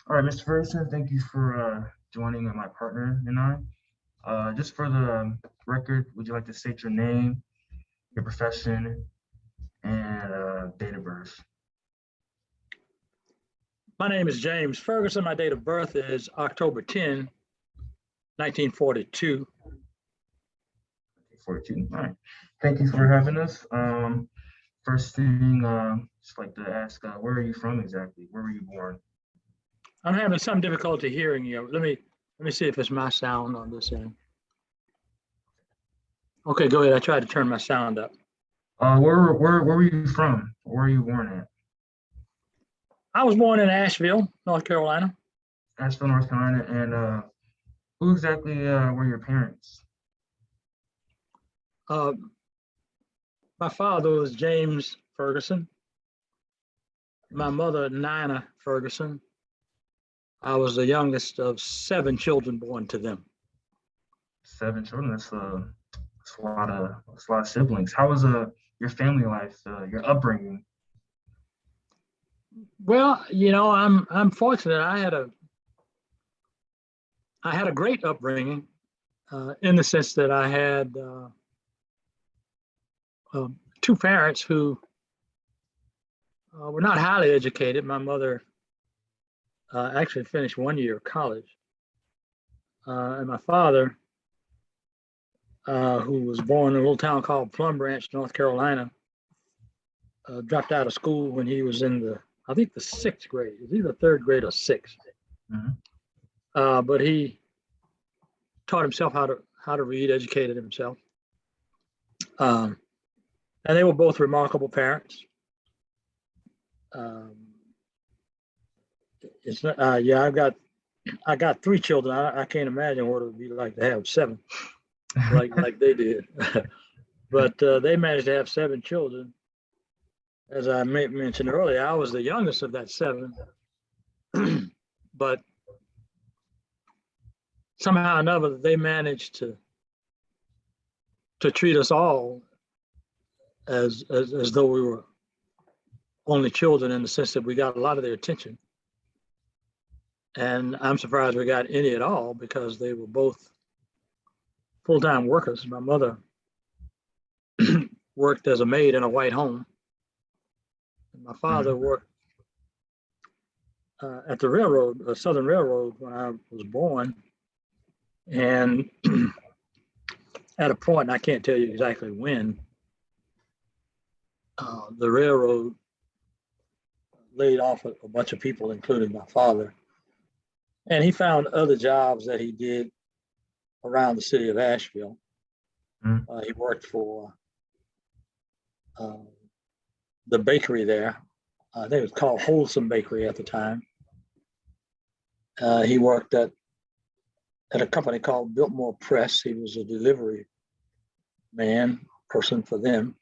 All right, Mr. Ferguson, thank you for joining my partner and I. Just for the record, would you like to state your name, your profession, and date of birth? My name is James Ferguson. My date of birth is October 10, 1942. 42. All right. Thank you for having us. First thing, just like to ask, where are you from exactly? Where were you born? I'm having some difficulty hearing you. Let me see if it's my sound on this end. Okay, go ahead. I tried to turn my sound up. Where were you from? Where were you born at? I was born in Asheville, North Carolina. Asheville, North Carolina. And who exactly were your parents? Uh, my father was James Ferguson. My mother, Nina Ferguson. I was the youngest of 7 children born to them. 7 children. That's a lot of siblings. How was your family life, your upbringing? Well, I'm fortunate. I had a great upbringing in the sense that I had two parents who were not highly educated. My mother actually finished 1 year of college, and my father, who was born in a little town called Plum Branch, North Carolina, dropped out of school when he was in I think the 6th grade. It was either 3rd grade or 6th. Mhm. But he taught himself how to read, educated himself. Um, and they were both remarkable parents. Um, it's not, yeah, I got 3 children. I can't imagine what it would be like to have 7, like they did. But they managed to have 7 children. As I mentioned earlier, I was the youngest of that 7, but somehow or another they managed to treat us all as though we were only children, in the sense that we got a lot of their attention. And I'm surprised we got any at all, because they were both full-time workers. My mother worked as a maid in a white home. And my father Mhm. worked at the railroad, Southern Railroad, when I was born. And at a point, I can't tell you exactly when, the railroad laid off a bunch of people, including my father. And he found other jobs that he did around the city of Asheville. Mhm. He worked for uh, the bakery there. I think it was called Wholesome Bakery at the time. He worked at a company called Biltmore Press. He was a delivery person for them.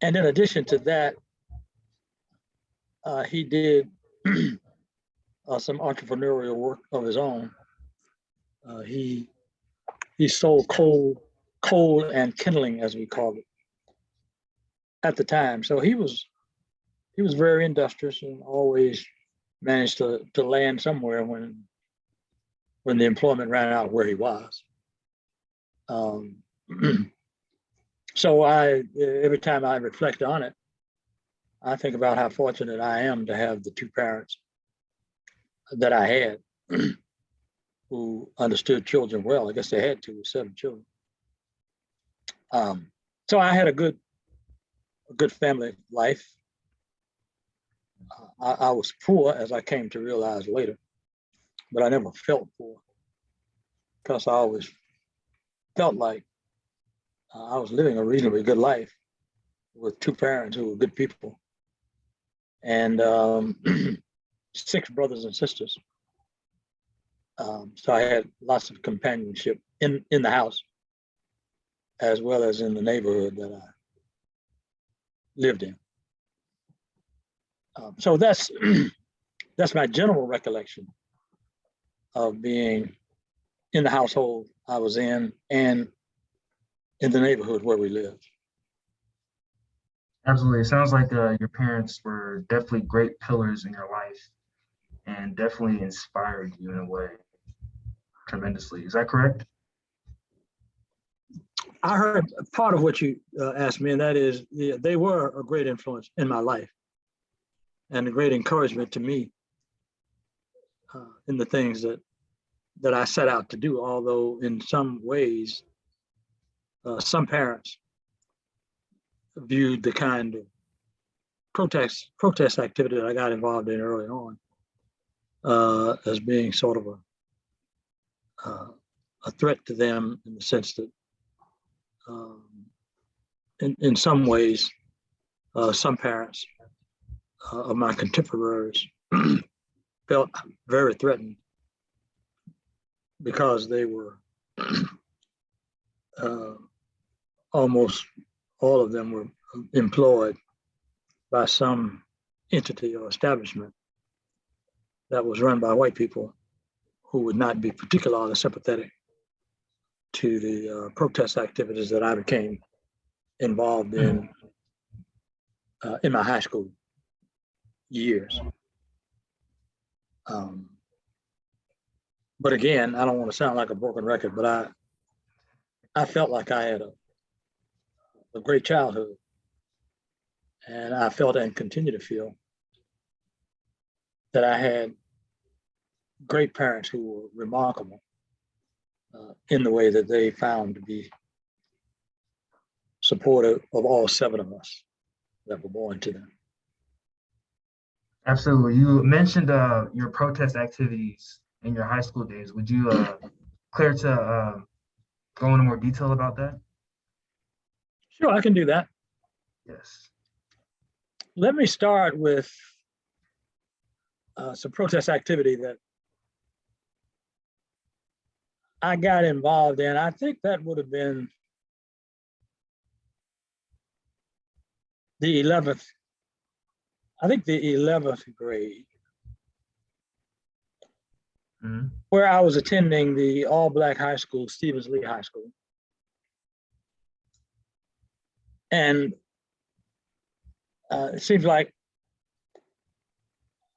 And in addition to that, he did some entrepreneurial work of his own. He sold coal and kindling, as we called it, at the time. So he was very industrious and always managed to land somewhere when the employment ran out where he was. Um, so every time I reflect on it, I think about how fortunate I am to have the 2 parents that I had, who understood children well. I guess they had to, with 7 children. So I had a good family life. I was poor, as I came to realize later, but I never felt poor, because I always felt like I was living a reasonably good life with 2 parents who were good people, and 6 brothers and sisters. So I had lots of companionship in the house, as well as in the neighborhood that I lived in. So that's that's my general recollection of being in the household I was in, and in the neighborhood where we lived. Absolutely. It sounds like your parents were definitely great pillars in your life. and definitely inspired you in a way tremendously. Is that correct? I heard part of what you asked me, and that is, yeah, they were a great influence in my life and a great encouragement to me in the things that I set out to do. Although in some ways, some parents viewed the kind of protest activity that I got involved in early on as being sort of a threat to them, in the sense that in some ways, some parents of my contemporaries felt very threatened because they were almost all of them were employed by some entity or establishment that was run by white people who would not be particularly sympathetic to the protest activities that I became involved in my high school years. But again, I don't want to sound like a broken record, but I felt like I had a great childhood, and I felt and continue to feel that I had great parents who were remarkable in the way that they found to be supportive of all 7 of us that were born to them. Absolutely. You mentioned your protest activities in your high school days. Would you care to go into more detail about that? Sure, I can do that. Yes. Let me start with some protest activity that I got involved in. I think that would have been the 11th grade, where I was attending the all-black high school, Stevens Lee High School. And it seems like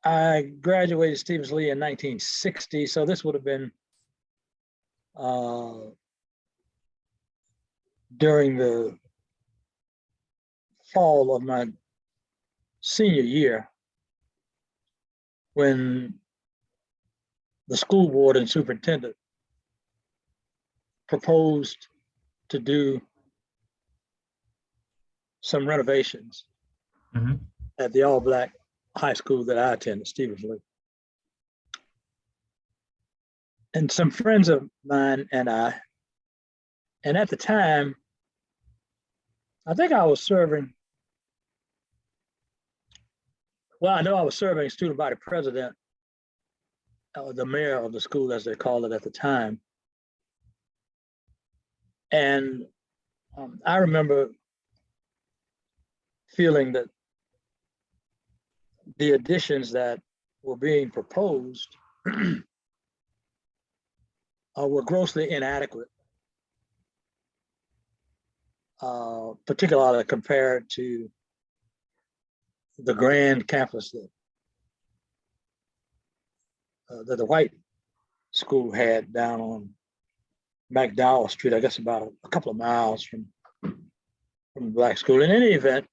I graduated Stevens Lee in 1960, so this would have been during the fall of my senior year, when the school board and superintendent proposed to do some renovations at the all-black high school that I attended, Stevens Lee. And some friends of mine and I, and at the time, I think I was serving, well, I know I was serving student body president, the mayor of the school, as they called it at the time. And I remember feeling that the additions that were being proposed were grossly inadequate, particularly compared to the grand campus that the white school had down on McDowell Street, I guess about a couple of miles from the black school. In any event,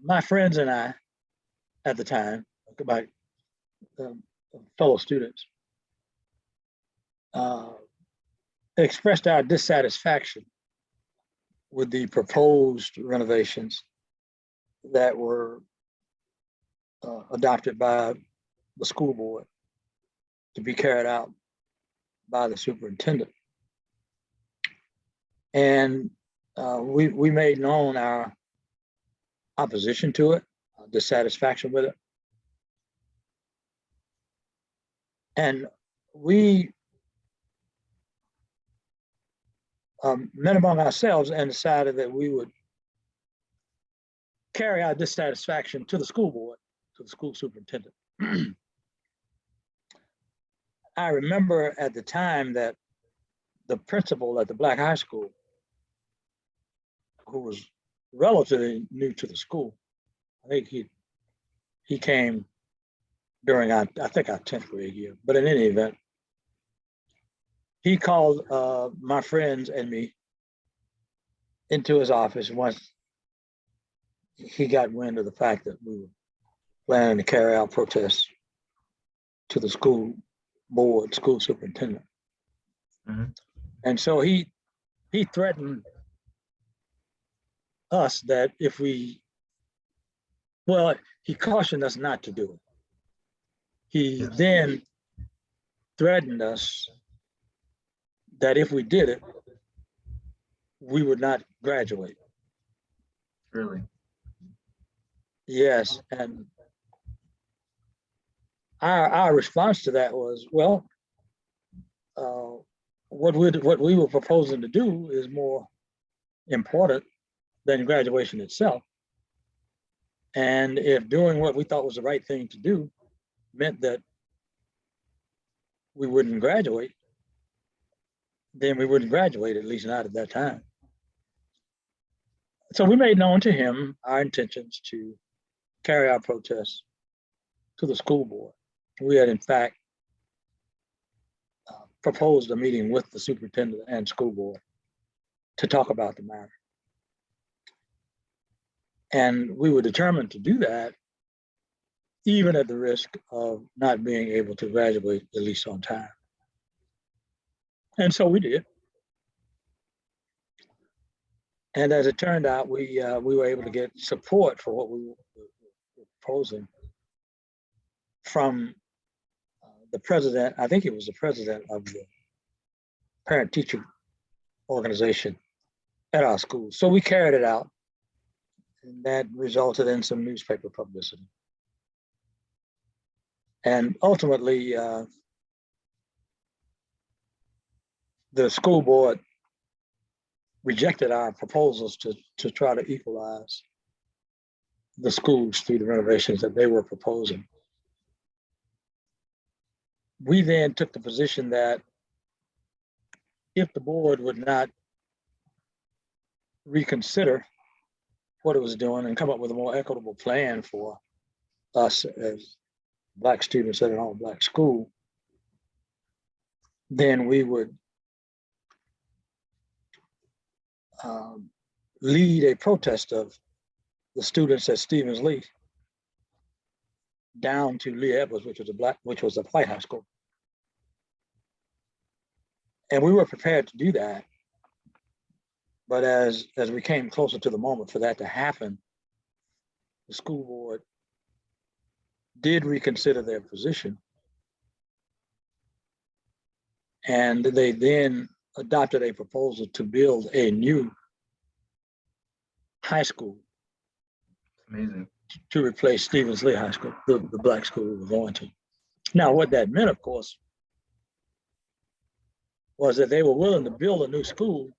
my friends and I, at the time, my fellow students, expressed our dissatisfaction with the proposed renovations that were adopted by the school board to be carried out by the superintendent. And we made known our opposition to it, dissatisfaction with it. And we met among ourselves and decided that we would carry our dissatisfaction to the school board, to the school superintendent. I remember at the time that the principal at the black high school, who was relatively new to the school, I think he came during our, I think our 10th grade year. But in any event, he called my friends and me into his office once he got wind of the fact that we were planning to carry out protests to the school board, school superintendent. Mm-hmm. And so he threatened us that if we, well, he cautioned us not to do it. He Yes. then threatened us that if we did it, we would not graduate. Really? Yes, and our response to that was, well, what we were proposing to do is more important than graduation itself. And if doing what we thought was the right thing to do meant that we wouldn't graduate, then we wouldn't graduate, at least not at that time. So we made known to him our intentions to carry our protests to the school board. We had, in fact, proposed a meeting with the superintendent and school board to talk about the matter. And we were determined to do that, even at the risk of not being able to graduate, at least on time. And so we did. And as it turned out, we were able to get support for what we were proposing from the president. I think it was the president of the parent-teacher organization at our school. So we carried it out, and that resulted in some newspaper publicity. And ultimately, the school board rejected our proposals to try to equalize the schools through the renovations that they were proposing. We then took the position that if the board would not reconsider what it was doing and come up with a more equitable plan for us as Black students at an all-Black school, then we would lead a protest of the students at Stevens-Lee down to Lee Edwards, which was a white high school. And we were prepared to do that. But as we came closer to the moment for that to happen, the school board did reconsider their position. And they then adopted a proposal to build a new high school. Amazing. To replace Stevens-Lee High School, the Black school we were going to. Now, what that meant, of course, was that they were willing to build a new school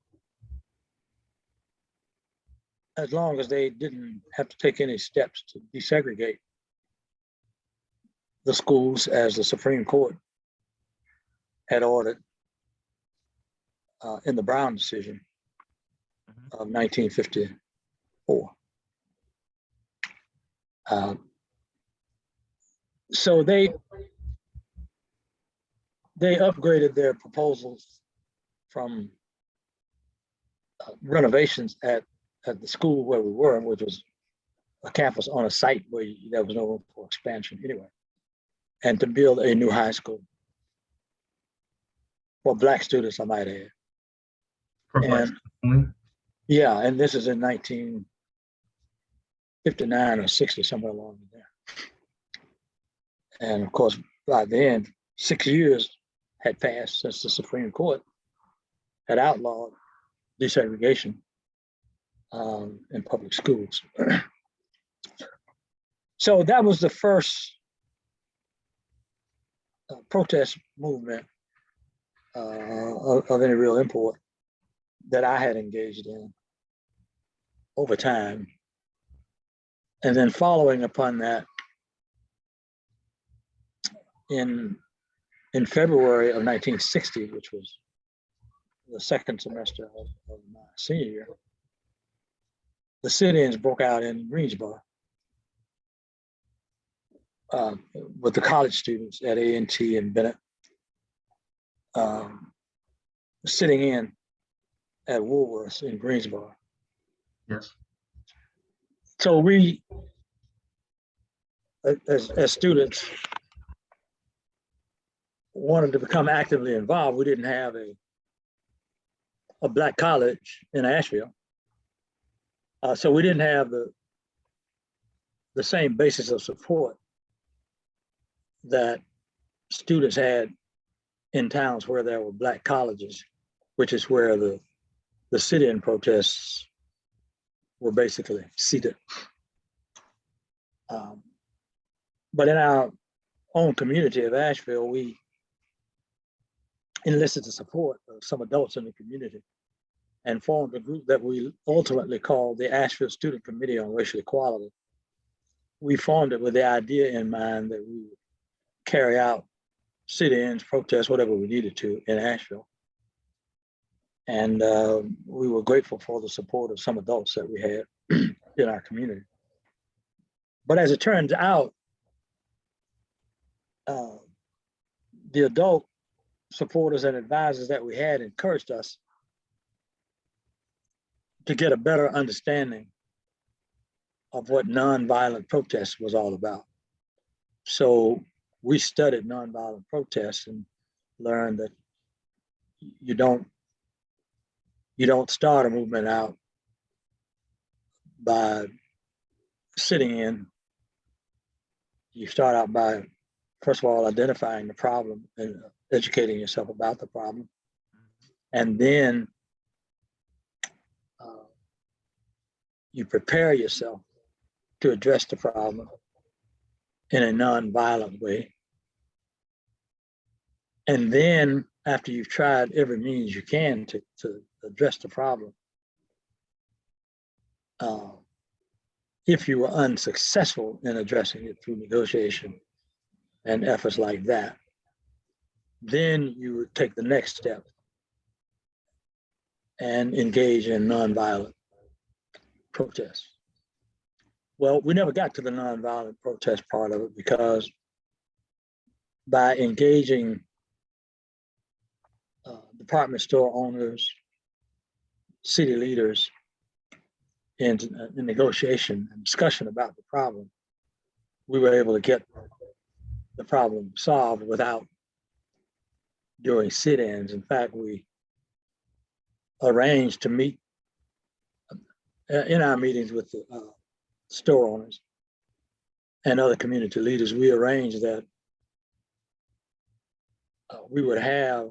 as long as they didn't have to take any steps to desegregate the schools as the Supreme Court had ordered in the Brown decision of 1954. So they upgraded their proposals from renovations at the school where we were, which was a campus on a site where there was no room for expansion anyway, and to build a new high school for Black students, I might add. For Black students? Yeah, and this is in 1959 or 60, somewhere along there. And of course, by then, 6 years had passed since the Supreme Court had outlawed desegregation in public schools. So that was the first protest movement of any real import that I had engaged in over time. And then following upon that, in February of 1960, which was the second semester of my senior year, the sit-ins broke out in Greensboro. with the college students at A&T and Bennett, sitting in at Woolworths in Greensboro. Yes. So we, as students, wanted to become actively involved. We didn't have a black college in Asheville. So we didn't have the same basis of support that students had in towns where there were black colleges, which is where the sit-in protests were basically seated. But in our own community of Asheville, we enlisted the support of some adults in the community and formed a group that we ultimately called the Asheville Student Committee on Racial Equality. We formed it with the idea in mind that we would carry out sit-ins, protests, whatever we needed to in Asheville. And we were grateful for the support of some adults that we had in our community. But as it turns out, the adult supporters and advisors that we had encouraged us to get a better understanding of what nonviolent protest was all about. So we studied nonviolent protests and learned that you don't start a movement out by sitting in. You start out by, first of all, identifying the problem and educating yourself about the problem. And then you prepare yourself to address the problem in a nonviolent way. And then after you've tried every means you can to address the problem, if you were unsuccessful in addressing it through negotiation and efforts like that, then you would take the next step and engage in nonviolent protests. Well, we never got to the nonviolent protest part of it because by engaging department store owners, city leaders in negotiation and discussion about the problem, we were able to get the problem solved without doing sit-ins. In fact, we arranged to meet in our meetings with the store owners and other community leaders. We arranged that we would have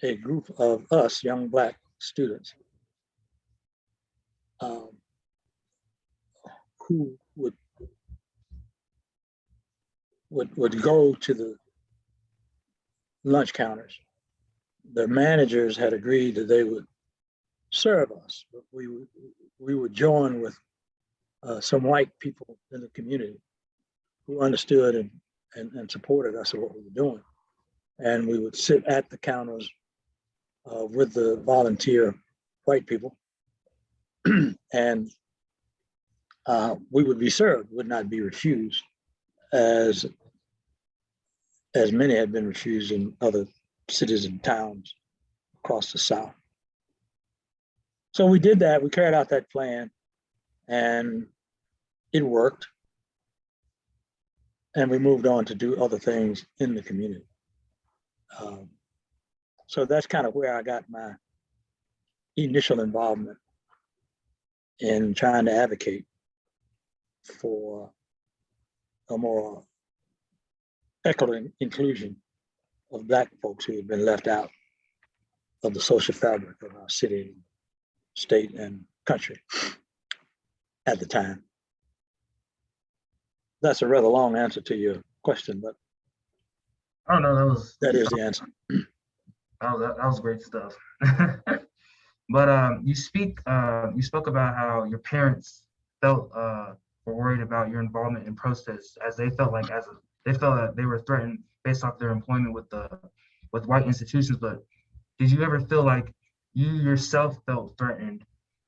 a group of us, young Black students, who would go to the lunch counters. The managers had agreed that they would serve us, but we would join with some white people in the community who understood and supported us in what we were doing. And we would sit at the counters with the volunteer white people, and we would be served, would not be refused, as many had been refused in other cities and towns across the South. So we did that, we carried out that plan, and it worked. And we moved on to do other things in the community. So that's kind of where I got my initial involvement in trying to advocate for a more equitable inclusion of Black folks who have been left out of the social fabric of our city, state, and country at the time. That's a rather long answer to your question, but Oh no, that is the answer. that was great stuff. But you spoke about how your parents felt were worried about your involvement in protests, as they felt like they felt that they were threatened based off their employment with white institutions. But did you ever feel like you yourself felt threatened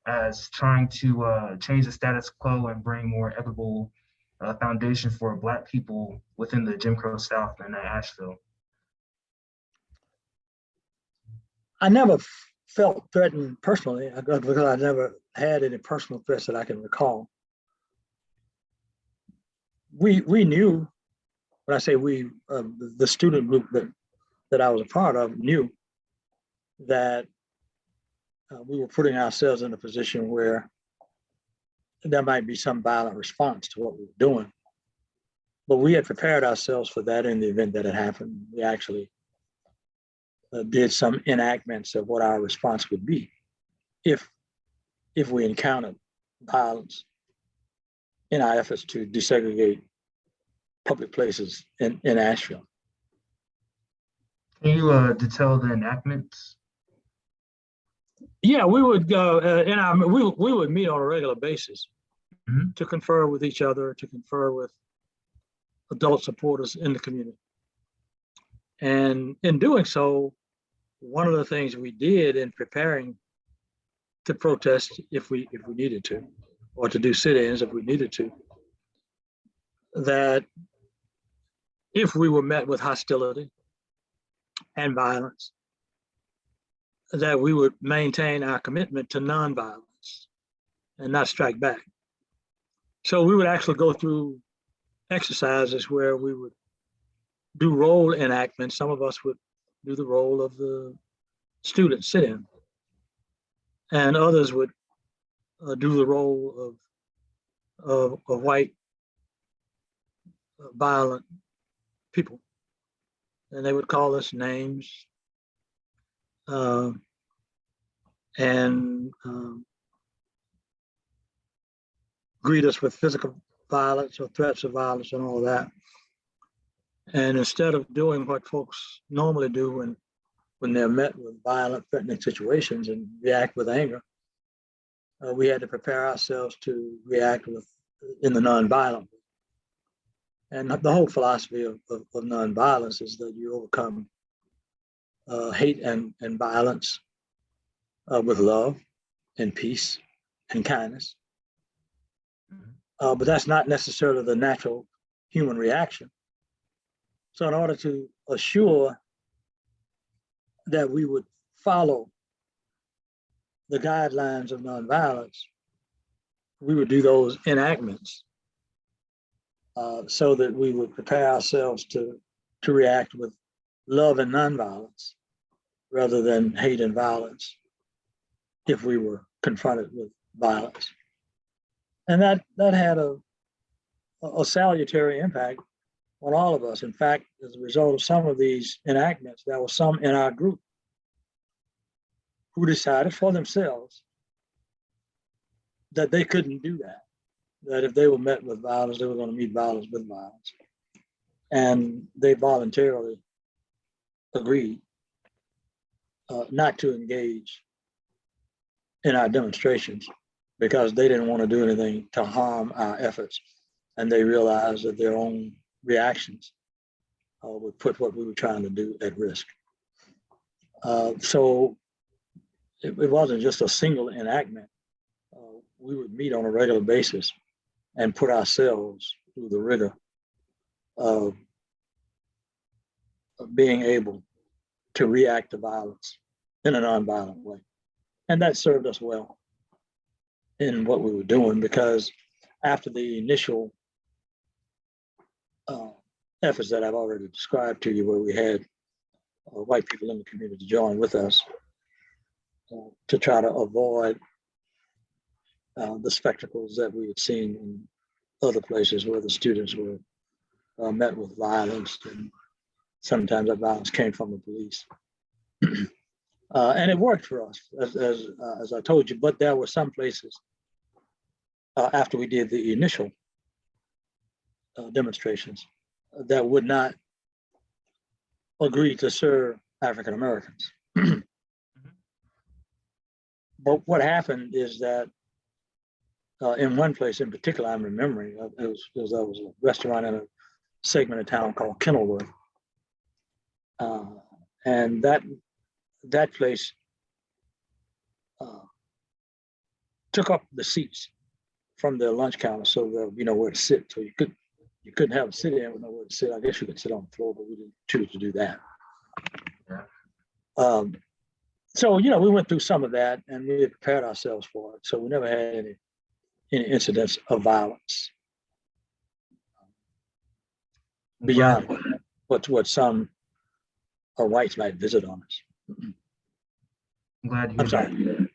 as trying to change the status quo and bring more equitable foundation for Black people within the Jim Crow South in Asheville? I never felt threatened personally because I never had any personal threats that I can recall. We knew, when I say we, the student group that I was a part of knew that we were putting ourselves in a position where there might be some violent response to what we were doing. But we had prepared ourselves for that in the event that it happened. We actually did some enactments of what our response would be if we encountered violence in our efforts to desegregate public places in Asheville. Can you detail the enactments? Yeah, we would go we would meet on a regular basis to confer with each other, to confer with adult supporters in the community. And in doing so, one of the things we did in preparing to protest if we needed to, or to do sit-ins if we needed to, that if we were met with hostility and violence, that we would maintain our commitment to nonviolence and not strike back. So we would actually go through exercises where we would do role enactments. Some of us would do the role of the student sit-in, and others would do the role of white violent people, and they would call us names and greet us with physical violence or threats of violence and all of that. And instead of doing what folks normally do when they're met with violent, threatening situations and react with anger, we had to prepare ourselves to react in the nonviolent. And the whole philosophy of nonviolence is that you overcome hate and violence with love and peace and kindness. But that's not necessarily the natural human reaction. So in order to assure that we would follow the guidelines of nonviolence, we would do those enactments so that we would prepare ourselves to react with love and nonviolence rather than hate and violence if we were confronted with violence. And that had a salutary impact on all of us. In fact, as a result of some of these enactments, there were some in our group who decided for themselves that they couldn't do that, that if they were met with violence, they were going to meet violence with violence. And they voluntarily agreed not to engage in our demonstrations because they didn't want to do anything to harm our efforts. And they realized that their own reactions would put what we were trying to do at risk. So it wasn't just a single enactment. We would meet on a regular basis and put ourselves through the rigor of being able to react to violence in a nonviolent way. And that served us well in what we were doing, because after the initial efforts that I've already described to you, where we had white people in the community join with us to try to avoid the spectacles that we had seen in other places where the students were met with violence, and sometimes that violence came from the police. And it worked for us, as I told you, but there were some places after we did the initial demonstrations that would not agree to serve African Americans. But what happened is that in one place in particular, I'm remembering, there was a restaurant in a segment of town called Kenilworth. And that place took up the seats from their lunch counter so there'll be nowhere to sit. So you couldn't have a sit-in with nowhere to sit. I guess you could sit on the floor, but we didn't choose to do that. Yeah. So, we went through some of that and we prepared ourselves for it. So we never had any incidents of violence beyond what some whites might visit on us. I'm glad to hear I'm sorry.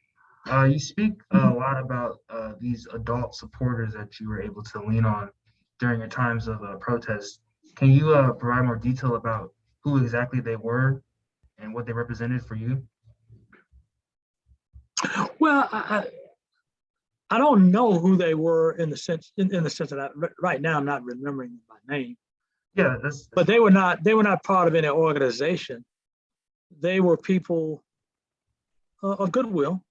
that. You speak a lot about these adult supporters that you were able to lean on during your times of protest. Can you provide more detail about who exactly they were and what they represented for you? Well, I don't know who they were in the sense that right now I'm not remembering them by name. Yeah, but they were not part of any organization. They were people of goodwill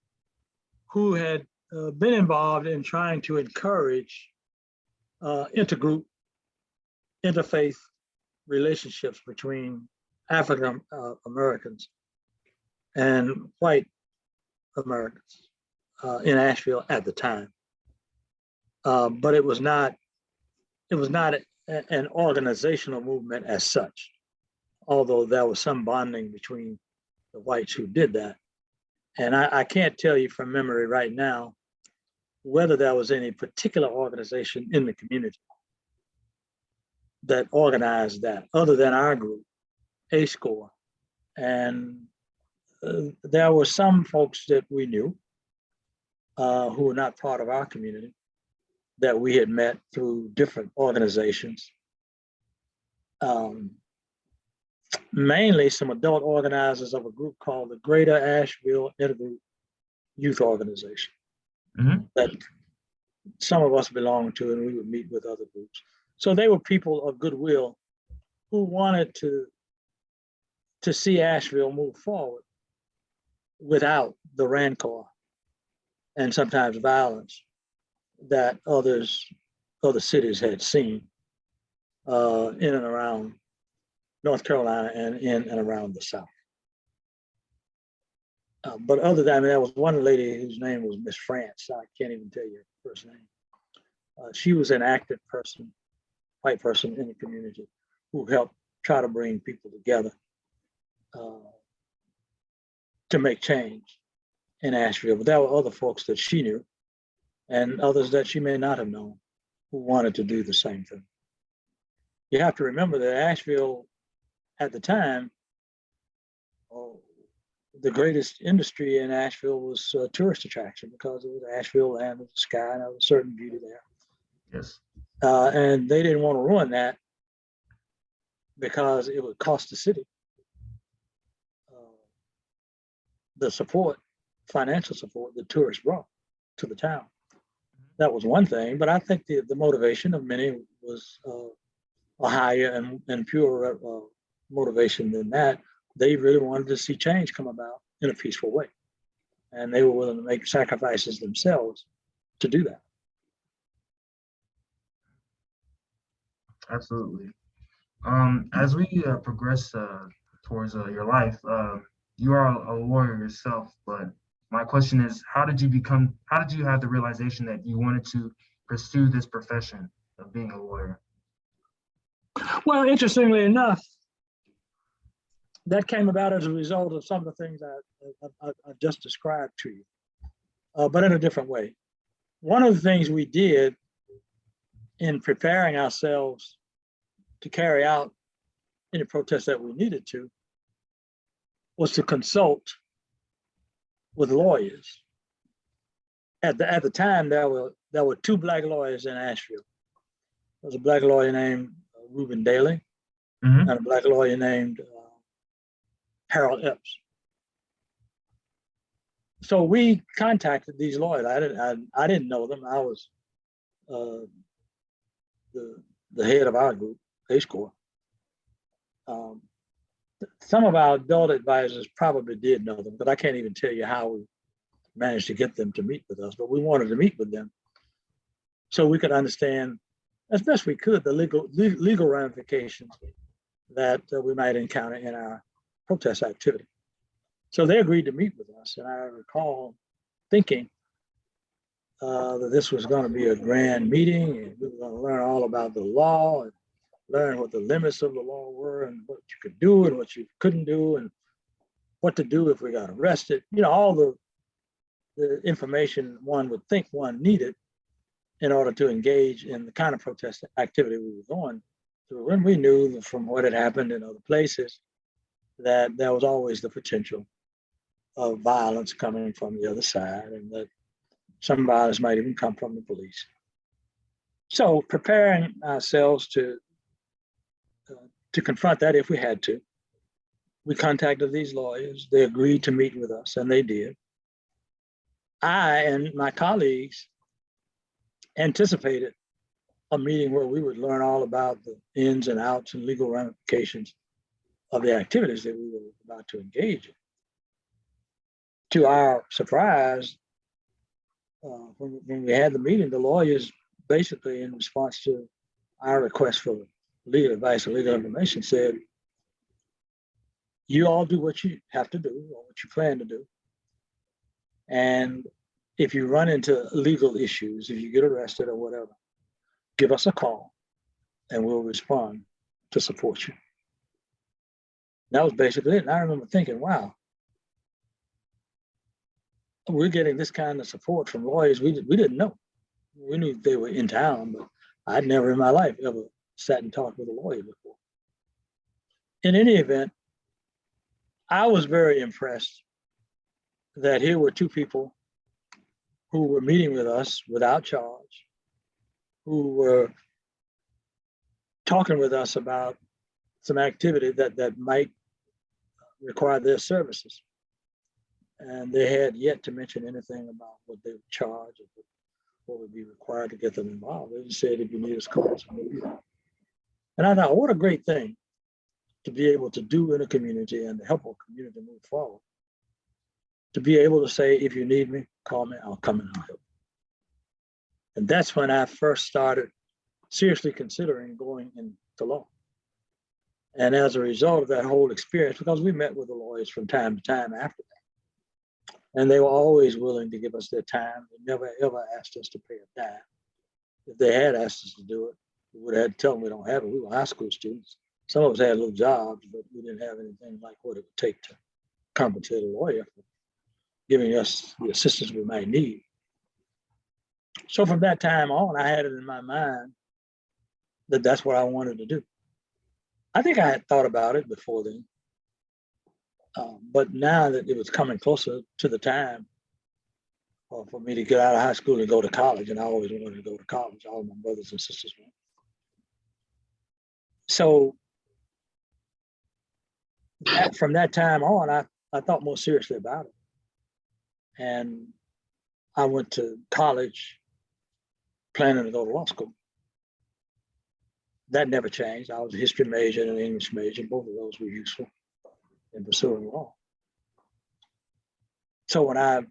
who had been involved in trying to encourage intergroup, interfaith relationships between African Americans and white Americans in Asheville at the time. But it was not an organizational movement as such, although there was some bonding between the whites who did that. And I can't tell you from memory right now whether there was any particular organization in the community that organized that other than our group, A-Score. And there were some folks that we knew who were not part of our community that we had met through different organizations. Mainly some adult organizers of a group called the Greater Asheville Intergroup Youth Organization that some of us belonged to, and we would meet with other groups. So they were people of goodwill who wanted to see Asheville move forward without the rancor and sometimes violence that other cities had seen in and around North Carolina and in and around the South. But other than that, there was one lady whose name was Miss France. I can't even tell you her first name. She was an active person, white person in the community who helped try to bring people together to make change in Asheville. But there were other folks that she knew and others that she may not have known who wanted to do the same thing. You have to remember that Asheville at the time, the greatest industry in Asheville was tourist attraction because it was Asheville, land of the sky, and there was a certain beauty there. Yes. And they didn't want to ruin that because it would cost the city the support, financial support that tourists brought to the town. That was one thing, but I think the motivation of many was a higher and purer motivation than that. They really wanted to see change come about in a peaceful way. And they were willing to make sacrifices themselves to do that. Absolutely. As we progress towards your life, you are a lawyer yourself, but my question is, how did you have the realization that you wanted to pursue this profession of being a lawyer? Well, interestingly enough, that came about as a result of some of the things I just described to you, but in a different way. One of the things we did in preparing ourselves to carry out any protest that we needed to was to consult with lawyers. At the time, there were two Black lawyers in Asheville. There was a Black lawyer named Reuben Daly and a Black lawyer named Harold Epps. So we contacted these lawyers. I didn't know them. I was the head of our group, A-Score. Some of our adult advisors probably did know them, but I can't even tell you how we managed to get them to meet with us. But we wanted to meet with them so we could understand as best we could the legal ramifications that we might encounter in our protest activity. So they agreed to meet with us, and I recall thinking, that this was going to be a grand meeting and we were going to learn all about the law and learn what the limits of the law were and what you could do and what you couldn't do and what to do if we got arrested. You know, all the information one would think one needed in order to engage in the kind of protest activity we were going through. When we knew from what had happened in other places that there was always the potential of violence coming from the other side and that some violence might even come from the police. So preparing ourselves to confront that if we had to, we contacted these lawyers. They agreed to meet with us, and they did. I and my colleagues anticipated a meeting where we would learn all about the ins and outs and legal ramifications of the activities that we were about to engage in. To our surprise, when we had the meeting, the lawyers basically, in response to our request for legal advice or legal information, said, you all do what you have to do or what you plan to do. And if you run into legal issues, if you get arrested or whatever, give us a call and we'll respond to support you. That was basically it. And I remember thinking, wow, we're getting this kind of support from lawyers we didn't know. We knew they were in town, but I'd never in my life ever sat and talked with a lawyer before. In any event, I was very impressed that here were two people who were meeting with us without charge, who were talking with us about some activity that might require their services. And they had yet to mention anything about what they would charge or what would be required to get them involved. They just said, if you need us, call us. And I thought, what a great thing to be able to do in a community and to help a community move forward. To be able to say, if you need me, call me, I'll come and I'll help. And that's when I first started seriously considering going into law. And as a result of that whole experience, because we met with the lawyers from time to time after that, and they were always willing to give us their time. They never, ever asked us to pay a dime. If they had asked us to do it, we would have had to tell them we don't have it. We were high school students. Some of us had little jobs, but we didn't have anything like what it would take to compensate a lawyer for giving us the assistance we might need. So from that time on, I had it in my mind that that's what I wanted to do. I think I had thought about it before then, but now that it was coming closer to the time for me to get out of high school and go to college, and I always wanted to go to college, all my brothers and sisters went. So from that time on, I thought more seriously about it. And I went to college planning to go to law school. That never changed. I was a history major and an English major. Both of those were useful in pursuing law. So when I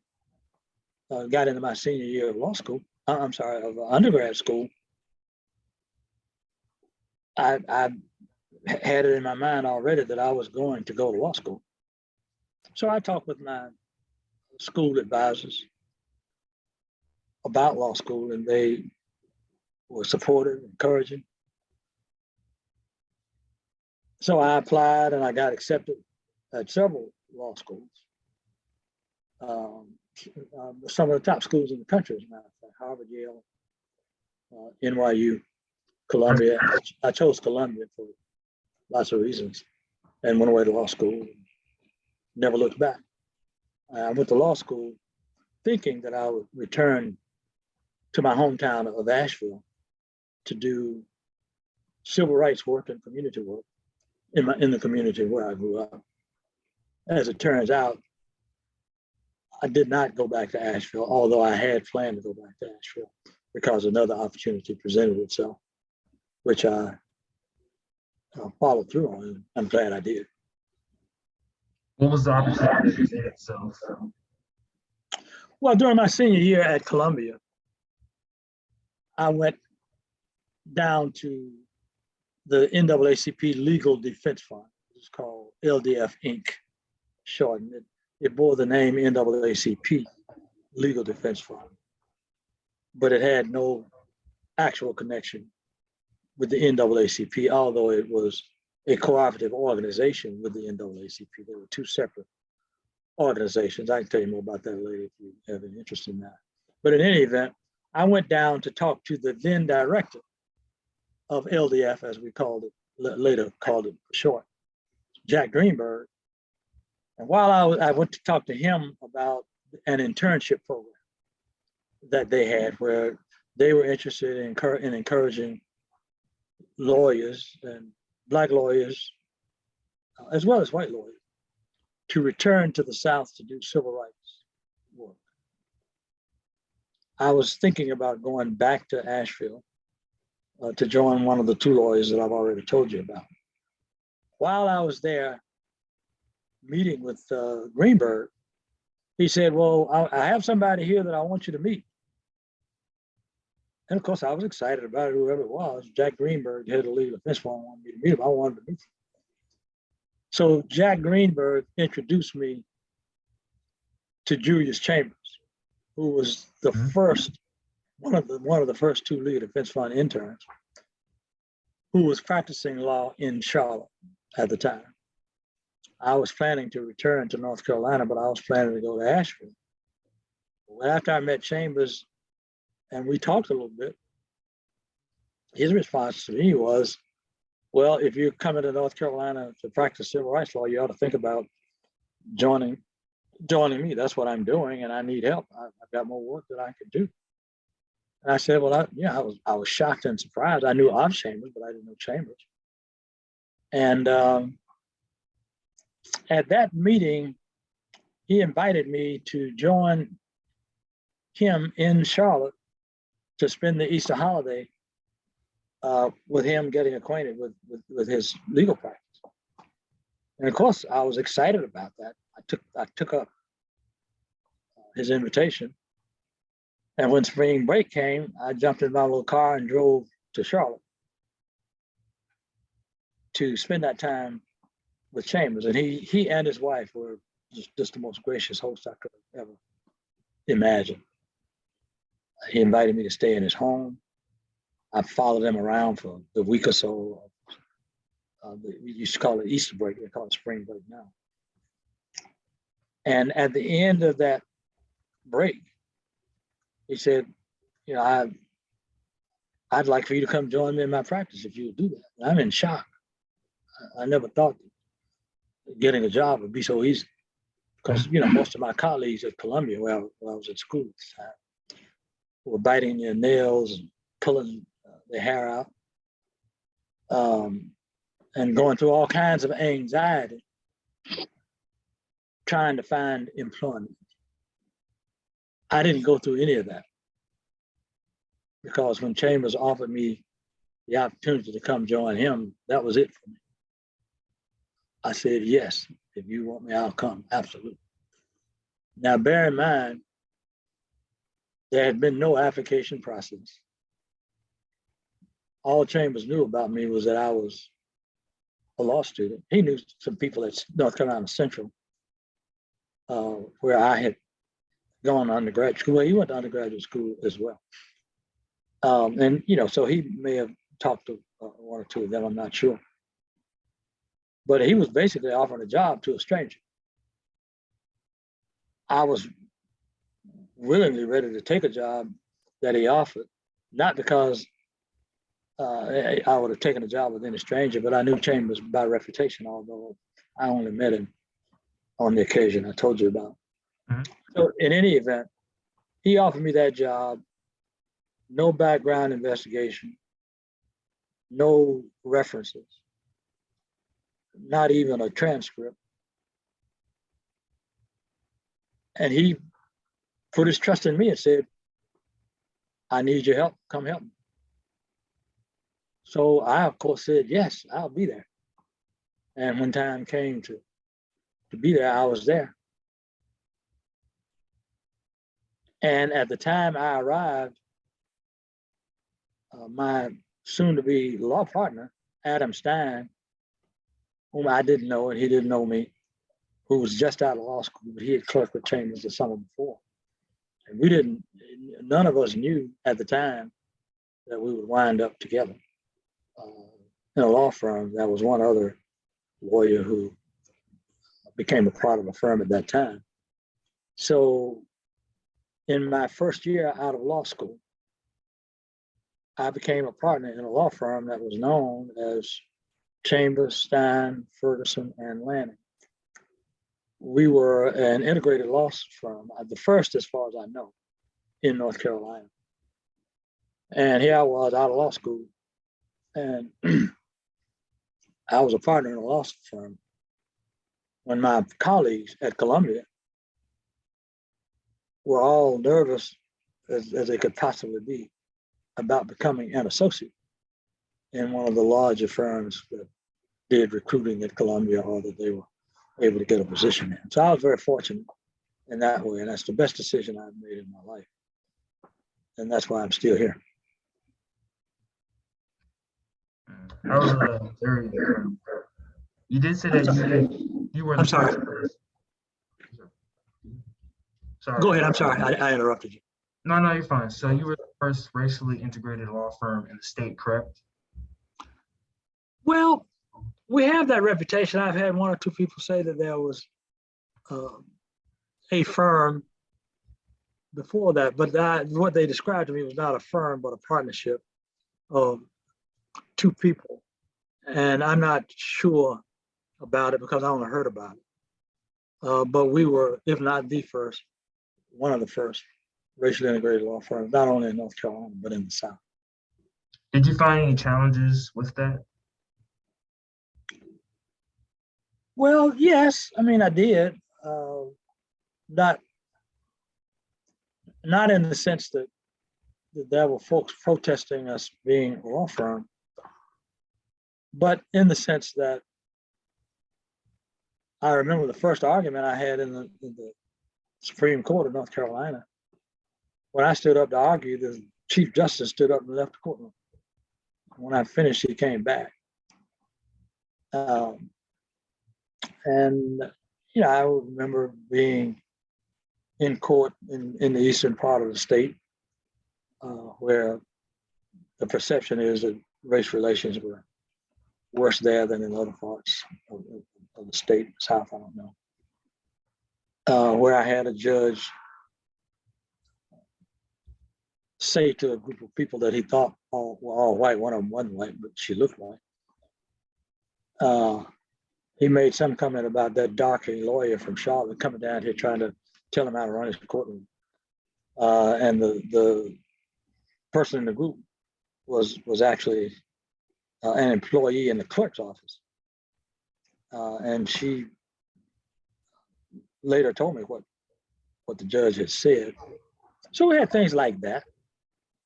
got into my senior year of law school, of undergrad school, I had it in my mind already that I was going to go to law school. So I talked with my school advisors about law school, and they were supportive, encouraging. So I applied and I got accepted at several law schools. Some of the top schools in the country, as a matter of fact, Harvard, Yale, NYU, Columbia. I chose Columbia for lots of reasons and went away to law school and never looked back. I went to law school thinking that I would return to my hometown of Asheville to do civil rights work and community work in the community where I grew up. As it turns out, I did not go back to Asheville, although I had planned to go back to Asheville because another opportunity presented itself, which I followed through on, and I'm glad I did. What was the opportunity that presented itself? Well, during my senior year at Columbia, I went down to the NAACP Legal Defense Fund. It's called LDF Inc. shortened. It bore the name NAACP Legal Defense Fund. but it had no actual connection with the NAACP, although it was a cooperative organization with the NAACP. They were two separate organizations. I can tell you more about that later if you have any interest in that. But in any event, I went down to talk to the then director of LDF, as we called it, later called it for short, Jack Greenberg. And while I went to talk to him about an internship program that they had, where they were interested in encouraging lawyers and Black lawyers, as well as white lawyers, to return to the South to do civil rights work. I was thinking about going back to Asheville to join one of the two lawyers that I've already told you about. While I was there meeting with Greenberg, he said, well, I have somebody here that I want you to meet. And of course, I was excited about it, whoever it was. Jack Greenberg, head of the legal defense firm, wanted me to meet him. I wanted to meet him. So Jack Greenberg introduced me to Julius Chambers, who was the first, one of the first two legal defense fund interns, who was practicing law in Charlotte at the time. I was planning to return to North Carolina, but I was planning to go to Asheville. Well, after I met Chambers and we talked a little bit, his response to me was, well, if you're coming to North Carolina to practice civil rights law, you ought to think about joining me. That's what I'm doing, and I need help. I've got more work that I could do. And I said, well, I was shocked and surprised. I knew of Chambers, but I didn't know Chambers. And at that meeting, he invited me to join him in Charlotte to spend the Easter holiday with him getting acquainted with his legal practice. And of course, I was excited about that. I took up his invitation. And when spring break came, I jumped in my little car and drove to Charlotte to spend that time with Chambers. And he and his wife were just the most gracious host I could have ever imagined. He invited me to stay in his home. I followed him around for the week or so. We used to call it Easter break. They call it spring break now. And at the end of that break, he said, you know, I'd like for you to come join me in my practice if you would do that. And I'm in shock. I never thought getting a job would be so easy, because, you know, most of my colleagues at Columbia, where I was at school at the time, were biting their nails and pulling their hair out, and going through all kinds of anxiety trying to find employment. I didn't go through any of that, because when Chambers offered me the opportunity to come join him, that was it for me. I said, yes, if you want me, I'll come, absolutely. Now, bear in mind, there had been no application process. All Chambers knew about me was that I was a law student. He knew some people at North Carolina Central, where I had gone to undergraduate school. Well, he went to undergraduate school as well. And, you know, so he may have talked to one or two of them, I'm not sure. But he was basically offering a job to a stranger. I was willingly ready to take a job that he offered, not because I would have taken a job with any stranger, but I knew Chambers by reputation, although I only met him on the occasion I told you about. Mm-hmm. So in any event, he offered me that job, no background investigation, no references, not even a transcript. And he put his trust in me and said, I need your help, come help me. So I, of course, said, yes, I'll be there. And when time came to be there, I was there. And at the time I arrived, my soon-to-be law partner, Adam Stein, whom I didn't know and he didn't know me, who was just out of law school, but he had clerked with Chambers the summer before, And we didn't, none of us knew at the time that we would wind up together in a law firm. There was one other lawyer who became a part of the firm at that time. So in my first year out of law school, I became a partner in a law firm that was known as Chambers, Stein, Ferguson, and Lanning. We were an integrated law firm, the first, as far as I know, in North Carolina. And here I was out of law school, and I was a partner in a law firm when my colleagues at Columbia were all nervous as they could possibly be about becoming an associate in one of the larger firms that did recruiting at Columbia, or that they were able to get a position in. So I was very fortunate in that way, and that's the best decision I've made in my life. And that's why I'm still here. I was very. You did say that you were. I'm sorry. Sorry. Go ahead. I'm sorry. I interrupted you. No, you're fine. So you were the first racially integrated law firm in the state, correct? Well, we have that reputation. I've had one or two people say that there was a firm before that, but what they described to me was not a firm, but a partnership of two people. And I'm not sure about it because I only heard about it. But we were, if not the first, one of the first racially integrated law firms, not only in North Carolina, but in the South. Did you find any challenges with that? Well, yes. I mean, I did. Not in the sense that there were folks protesting us being a law firm, but in the sense that I remember the first argument I had in the Supreme Court of North Carolina. When I stood up to argue, the Chief Justice stood up and left the courtroom. When I finished, he came back. And I remember being in court in the eastern part of the state, where the perception is that race relations were worse there than in other parts of the state, South, I don't know, where I had a judge say to a group of people that he thought were all white. One of them wasn't white, but she looked white. He made some comment about that darky lawyer from Charlotte coming down here trying to tell him how to run his courtroom. And the person in the group was actually an employee in the clerk's office. And she later told me what the judge had said. So we had things like that.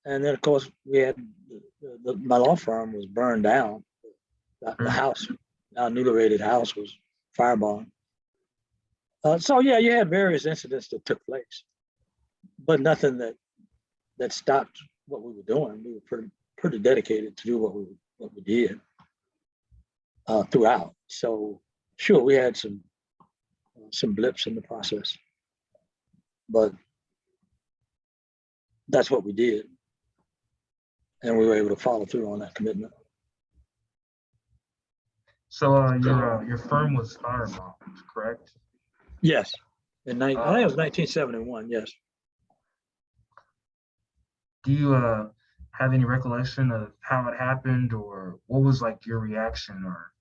And then, of course, we had my law firm was burned down. The house, our newly rated house, was firebombed. So yeah, you had various incidents that took place, but nothing that stopped what we were doing. We were pretty dedicated to do what we did throughout. So sure, we had some blips in the process, but that's what we did, and we were able to follow through on that commitment. So your firm was firebombed, correct? Yes, I think it was 1971. Yes. Do you have any recollection of how it happened, or what was like your reaction or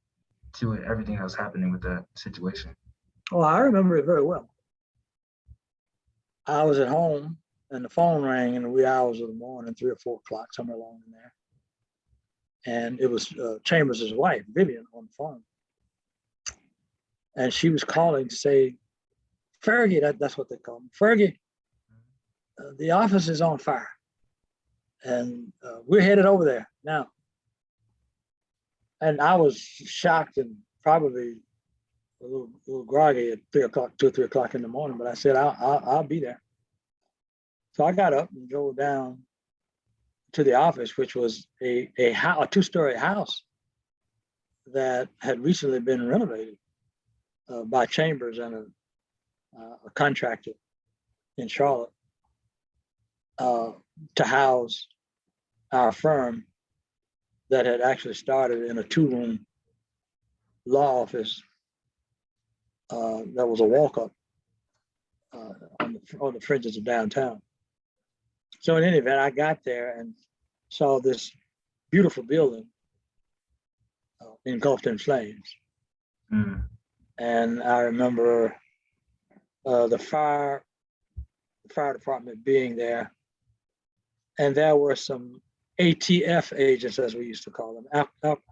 to it, everything that was happening with that situation? Oh, I remember it very well. I was at home and the phone rang in the wee hours of the morning, 3 or 4 o'clock, somewhere along in there. And it was Chambers' wife, Vivian, on the phone. And she was calling to say, Fergie, that's what they call me. Fergie, the office is on fire. And we're headed over there now. And I was shocked and probably a little groggy at 2 or 3 o'clock in the morning, but I said, I'll be there. So I got up and drove down to the office, which was a 2-story house that had recently been renovated by Chambers and a contractor in Charlotte. to house our firm that had actually started in a 2-room law office that was a walk-up on the fringes of downtown. So in any event, I got there and saw this beautiful building engulfed in flames. Mm. And I remember the fire department being there, and there were some ATF agents, as we used to call them,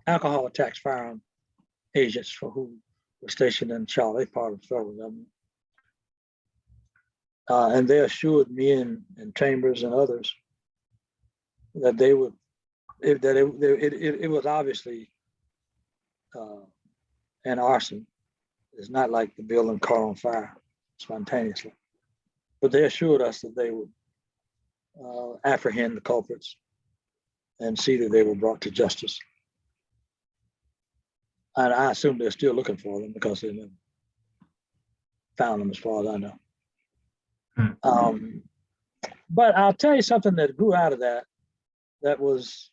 alcohol attacks firearm agents who were stationed in Charlotte, part of the federal government. And they assured me and Chambers and others that they would, it was obviously an arson. It's not like the building caught on fire spontaneously. But they assured us that they would apprehend the culprits and see that they were brought to justice. And I assume they're still looking for them because they never found them, as far as I know. But I'll tell you something that grew out of that was,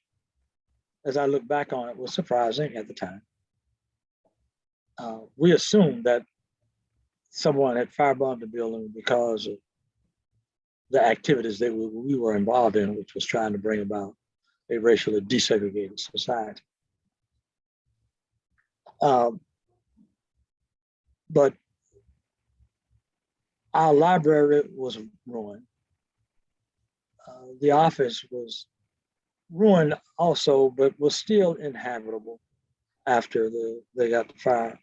as I look back on it, was surprising at the time. We assumed that someone had firebombed the building because of the activities that we were involved in, which was trying to bring about a racially desegregated society. But our library was ruined. The office was ruined also, but was still inhabitable after they got the fire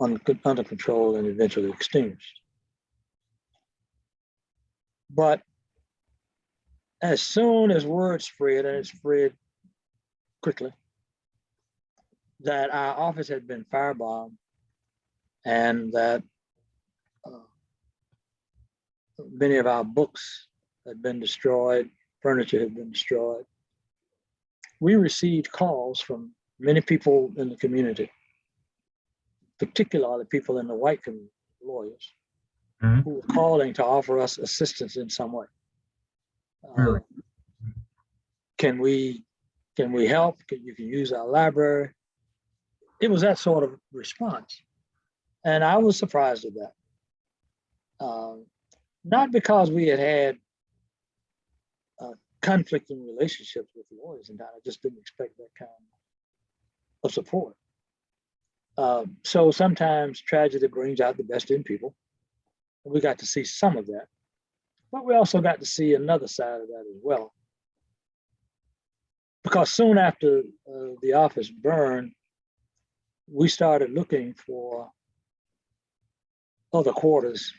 under control and eventually extinguished. But as soon as word spread, and it spread quickly, that our office had been firebombed and that many of our books had been destroyed, furniture had been destroyed, we received calls from many people in the community, particularly people in the white community, lawyers, who were calling to offer us assistance in some way. Really? Can we help? You can use our library. It was that sort of response. And I was surprised at that. Not because we had conflicting relationships with lawyers and that, I just didn't expect that kind of support. So sometimes tragedy brings out the best in people. And we got to see some of that. But we also got to see another side of that as well. Because soon after the office burned, we started looking for other quarters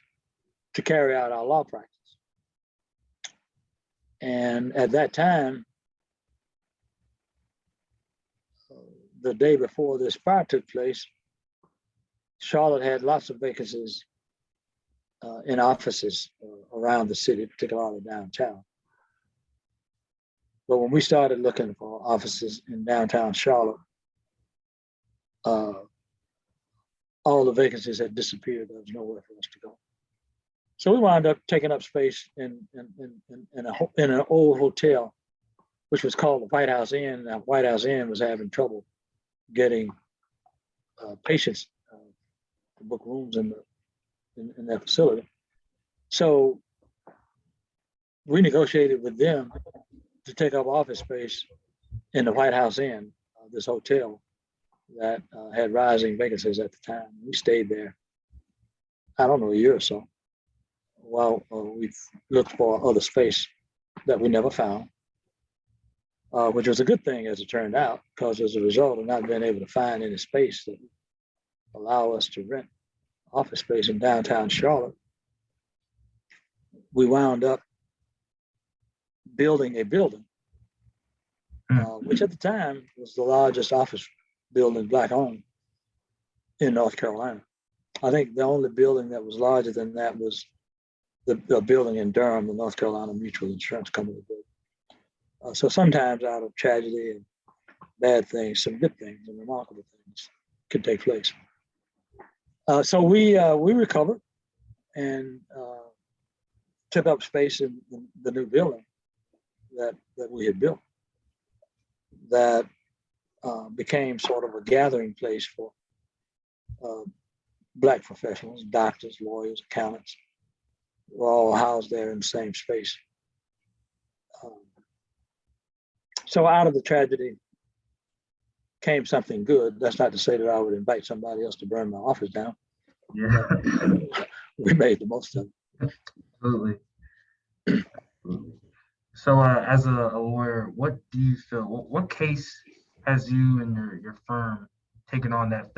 to carry out our law practice. And at that time, the day before this fire took place, Charlotte had lots of vacancies in offices around the city, particularly downtown. But when we started looking for offices in downtown Charlotte, all the vacancies had disappeared. There was nowhere for us to go. So we wound up taking up space in an old hotel, which was called the White House Inn. Now, White House Inn was having trouble getting patients to book rooms in their facility. So we negotiated with them to take up office space in the White House Inn, this hotel that had rising vacancies at the time. We stayed there, I don't know, a year or so, while we looked for other space that we never found, which was a good thing as it turned out, because as a result of not being able to find any space that would allow us to rent office space in downtown Charlotte, we wound up building a building, which at the time was the largest office building Black owned in North Carolina. I think the only building that was larger than that was the building in Durham, the North Carolina Mutual Insurance Company building. So sometimes out of tragedy and bad things, some good things and remarkable things could take place. So we recovered, and took up space in the new building that we had built, that became sort of a gathering place for Black professionals, doctors, lawyers, accountants. Were all housed there in the same space. So out of the tragedy came something good. That's not to say that I would invite somebody else to burn my office down. Yeah. We made the most of it. Absolutely. So, as a lawyer, what do you feel? What case has you and your firm taken on that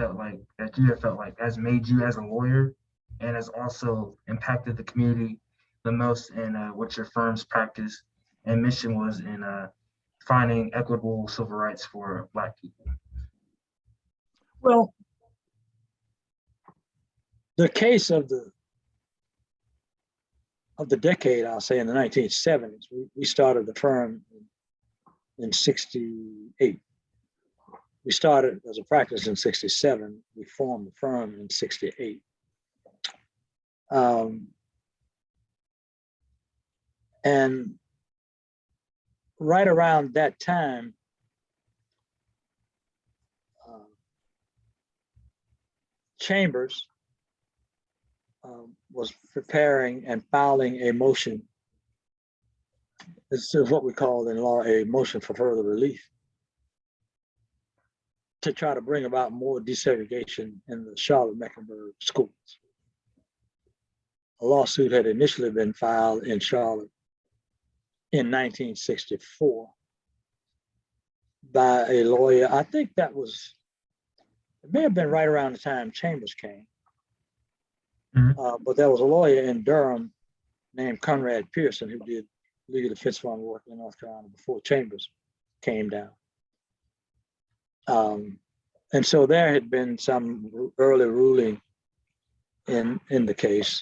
you have felt like has made you as a lawyer, and has also impacted the community the most, in what your firm's practice and mission was in finding equitable civil rights for Black people? Well, the case of the decade, I'll say, in the 1970s, we started the firm in 68. We started as a practice in 67. We formed the firm in 68. And right around that time, Chambers was preparing and filing a motion. This is what we call in law a motion for further relief, to try to bring about more desegregation in the Charlotte-Mecklenburg schools. A lawsuit had initially been filed in Charlotte in 1964 by a lawyer. I think it may have been right around the time Chambers came. But there was a lawyer in Durham named Conrad Pearson who did legal defense fund work in North Carolina before Chambers came down. And so there had been some early ruling in the case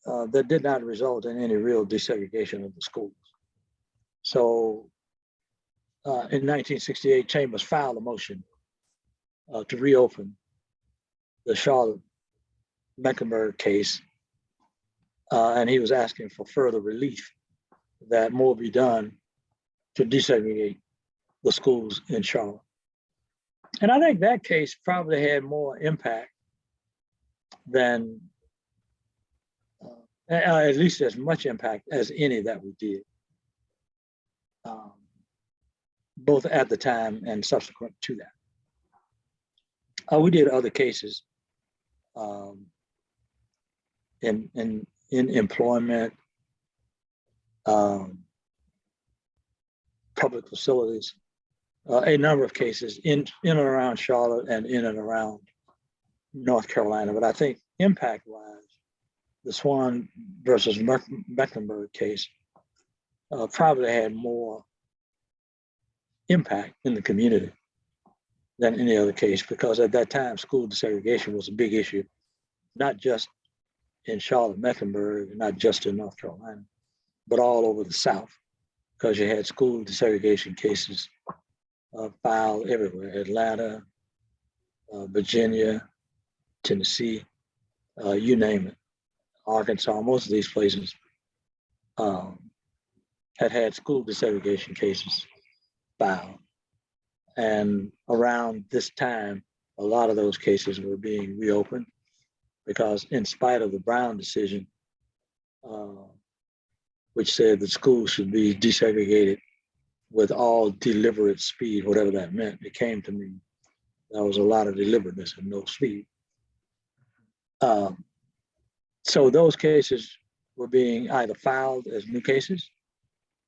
that did not result in any real desegregation of the schools. So in 1968, Chambers filed a motion to reopen the Charlotte-Mecklenburg case, and he was asking for further relief, that more be done to desegregate the schools in Charlotte. And I think that case probably had more impact than, at least as much impact as any that we did, both at the time and subsequent to that. We did other cases in employment, public facilities, a number of cases in and around Charlotte and in and around North Carolina. But I think impact-wise, the Swan versus Mecklenburg case probably had more impact in the community than any other case, because at that time, school desegregation was a big issue, not just in Charlotte-Mecklenburg, not just in North Carolina, but all over the South, because you had school desegregation cases filed everywhere: Atlanta, Virginia, Tennessee, you name it, Arkansas. Most of these places had school desegregation cases filed. And around this time, a lot of those cases were being reopened, because in spite of the Brown decision, which said that schools should be desegregated with all deliberate speed, whatever that meant, it came to me there was a lot of deliberateness and no speed. So those cases were being either filed as new cases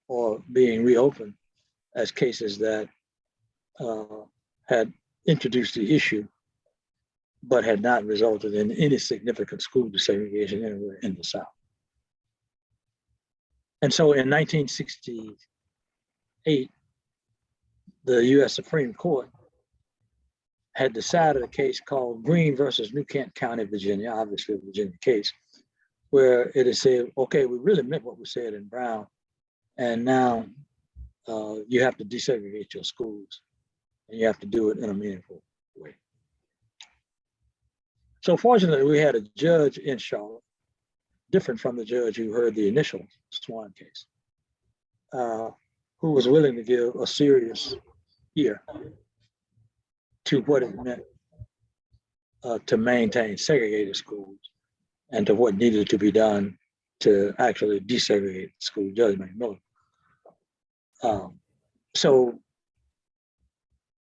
or being reopened as cases that had introduced the issue, but had not resulted in any significant school desegregation anywhere in the South. And so in 1968, the US Supreme Court had decided a case called Green versus New Kent County, Virginia, obviously a Virginia case, where it is said, okay, we really meant what we said in Brown, and now you have to desegregate your schools, and you have to do it in a meaningful way. So fortunately, we had a judge in Charlotte different from the judge who heard the initial Swan case, who was willing to give a serious ear to what it meant to maintain segregated schools and to what needed to be done to actually desegregate school, Judge McMillan. So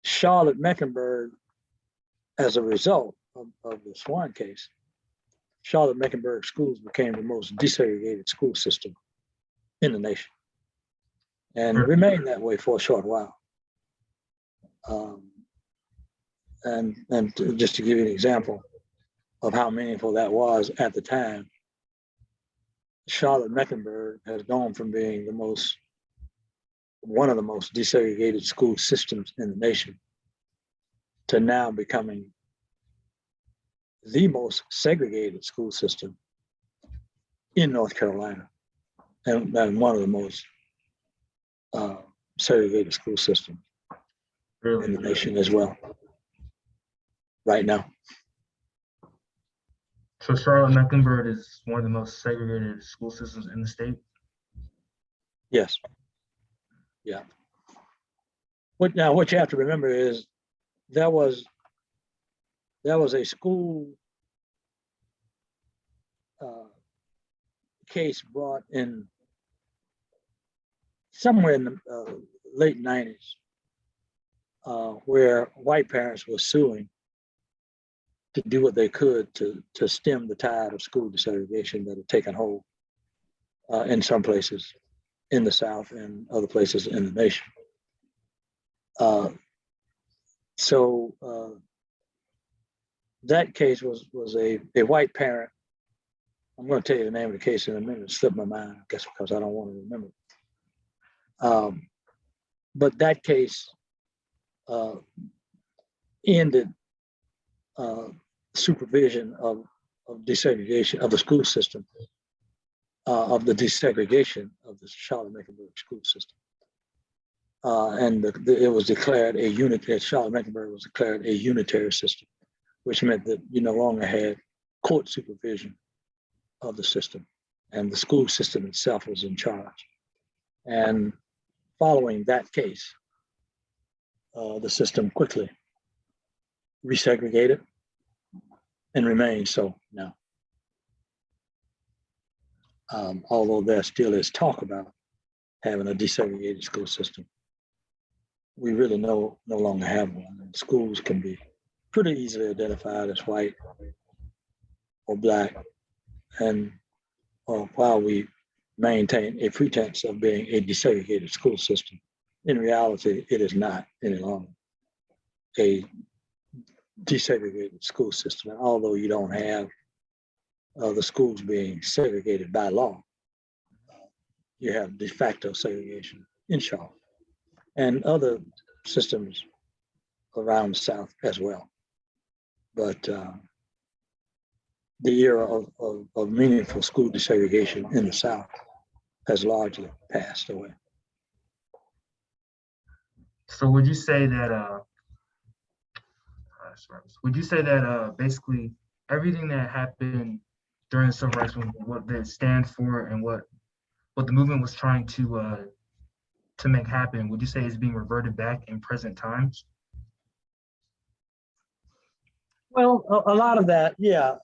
Charlotte Mecklenburg, as a result of the Swan case, Charlotte Mecklenburg schools became the most desegregated school system in the nation and remained that way for a short while. And just to give you an example of how meaningful that was at the time, Charlotte Mecklenburg has gone from being one of the most desegregated school systems in the nation to now becoming the most segregated school system in North Carolina and one of the most segregated school systems in the nation as well right now. So Charlotte Mecklenburg is one of the most segregated school systems in the state? Yes. Yeah. What you have to remember is there was a school case brought in somewhere in the late 90s where white parents were suing to do what they could to stem the tide of school desegregation that had taken hold in some places in the South and other places in the nation. So that case was a white parent. I'm going to tell you the name of the case in a minute. It slipped my mind, I guess, because I don't want to remember. But that case ended supervision of desegregation of the school system, of the desegregation of the Charlotte Mecklenburg school system. And it was declared a unitary, Charlotte Mecklenburg was declared a unitary system, which meant that you no longer had court supervision of the system, and the school system itself was in charge. And following that case, the system quickly resegregated and remains so now. Although there still is talk about having a desegregated school system, we really no longer have one. And schools can be pretty easily identified as white or black, and while we maintain a pretense of being a desegregated school system, in reality, it is not any longer a desegregated school system. And although you don't have the schools being segregated by law, you have de facto segregation in Charlotte and other systems around the South as well. But the era of meaningful school desegregation in the South has largely passed away. So would you say that basically everything that happened during the civil rights movement, what they stand for and what the movement was trying to make happen, would you say is being reverted back in present times? Well, a lot of that, yeah,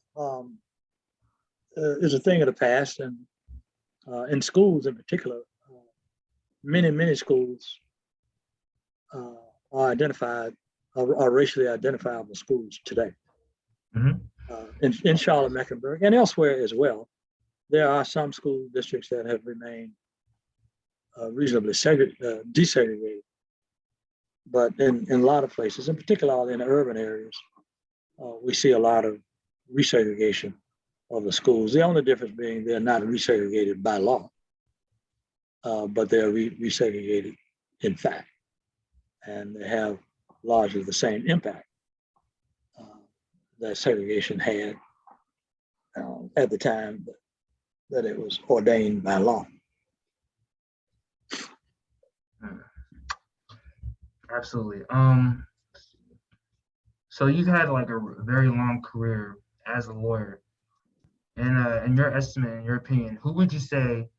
is a thing of the past, and in schools in particular, many schools are racially identifiable schools today. Mm-hmm. In Charlotte Mecklenburg and elsewhere as well, there are some school districts that have remained reasonably desegregated, but in a lot of places, in particular in the urban areas, we see a lot of resegregation of the schools. The only difference being they're not resegregated by law, but they're resegregated in fact, and they have largely the same impact that segregation had at the time that it was ordained by law. Absolutely. So you've had like a very long career as a lawyer. And in your estimate, in your opinion, who would you say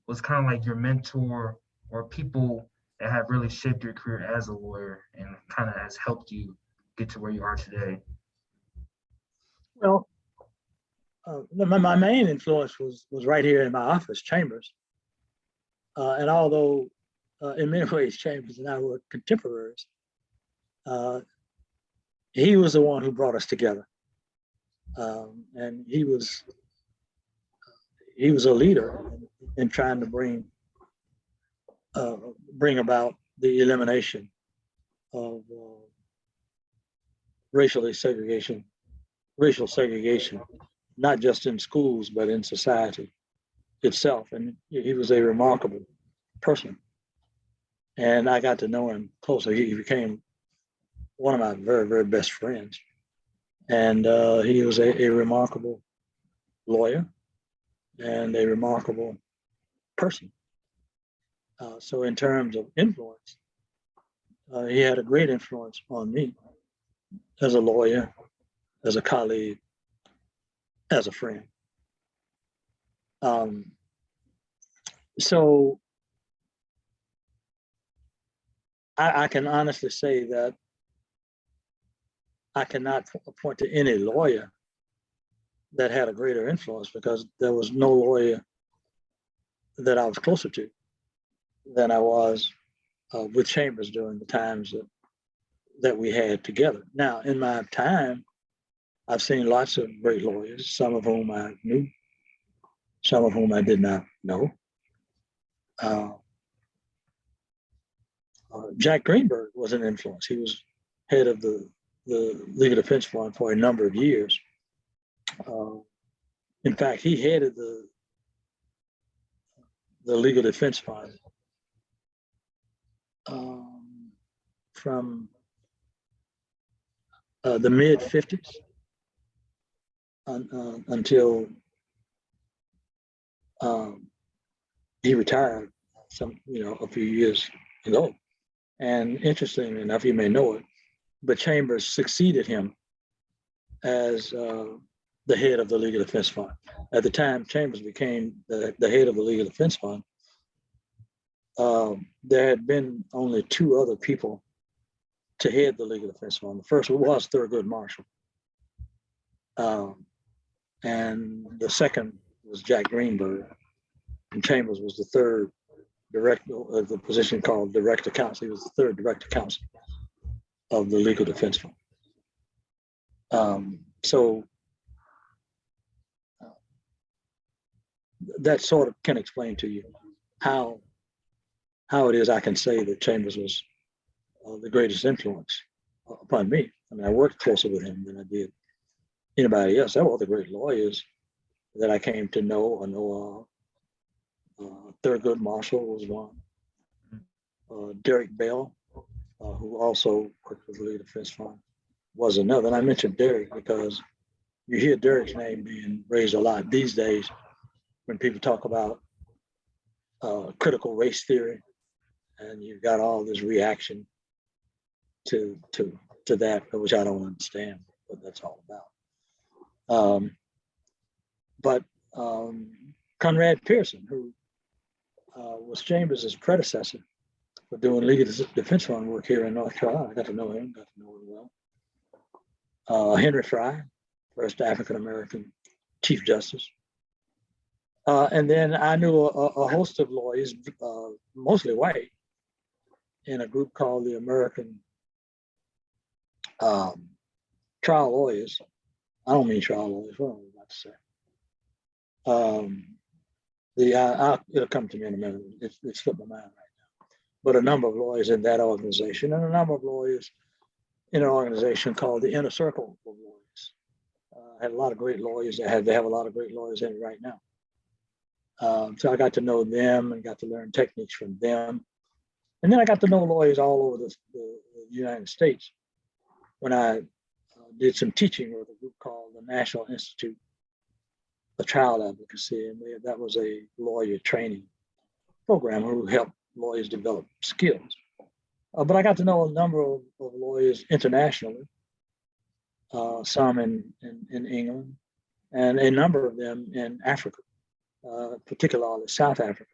was kind of like your mentor or people that have really shaped your career as a lawyer and kind of has helped you get to where you are today? Well, my main influence was right here in my office, Chambers. And although in many ways Chambers and I were contemporaries, uh, he was the one who brought us together. And he was a leader in trying to bring about the elimination of racial segregation, not just in schools but in society itself. And he was a remarkable person, and I got to know him closely. He became one of my very, very best friends, and he was a remarkable lawyer and a remarkable person. So in terms of influence, he had a great influence on me as a lawyer, as a colleague, as a friend. So I can honestly say that I cannot point to any lawyer that had a greater influence, because there was no lawyer that I was closer to than I was with Chambers during the times that we had together. Now, in my time, I've seen lots of great lawyers, some of whom I knew, some of whom I did not know. Jack Greenberg was an influence. He was head of the Legal Defense Fund for a number of years. In fact, he headed the Legal Defense Fund from the mid 50s until he retired a few years ago. And interestingly enough, you may know it, but Chambers succeeded him as the head of the Legal Defense Fund. At the time Chambers became the head of the Legal Defense Fund, there had been only two other people to head the Legal Defense Fund. The first was Thurgood Marshall, and the second was Jack Greenberg, and Chambers was the third director of the position called Director Counsel. He was the third Director Counsel of the Legal Defense Fund. So that sort of can explain to you how it is I can say that Chambers was the greatest influence upon me. I mean, I worked closer with him than I did anybody else. There were other great lawyers that I came to know or know of. Thurgood Marshall was one. Derek Bell, who also worked with the Legal Defense Fund, was another. And I mentioned Derek because you hear Derek's name being raised a lot these days when people talk about critical race theory, and you've got all this reaction to that, which I don't understand what that's all about. But Conrad Pearson, who was Chambers' predecessor for doing legal defense fund work here in North Carolina, I got to know him well. Henry Fry, first African-American Chief Justice. And then I knew a host of lawyers, mostly white, in a group called the American Trial Lawyers. I don't mean trial lawyers, what am I about to say? It'll come to me in a minute. It slipped my mind right now. But a number of lawyers in that organization, and a number of lawyers in an organization called the Inner Circle of Lawyers. Had a lot of great lawyers. They have a lot of great lawyers in it right now. So I got to know them and got to learn techniques from them. And then I got to know lawyers all over the United States when I did some teaching with a group called the National Institute of Child Advocacy. And that was a lawyer training program who helped lawyers develop skills. But I got to know a number of lawyers internationally, some in England and a number of them in Africa, particularly South Africa,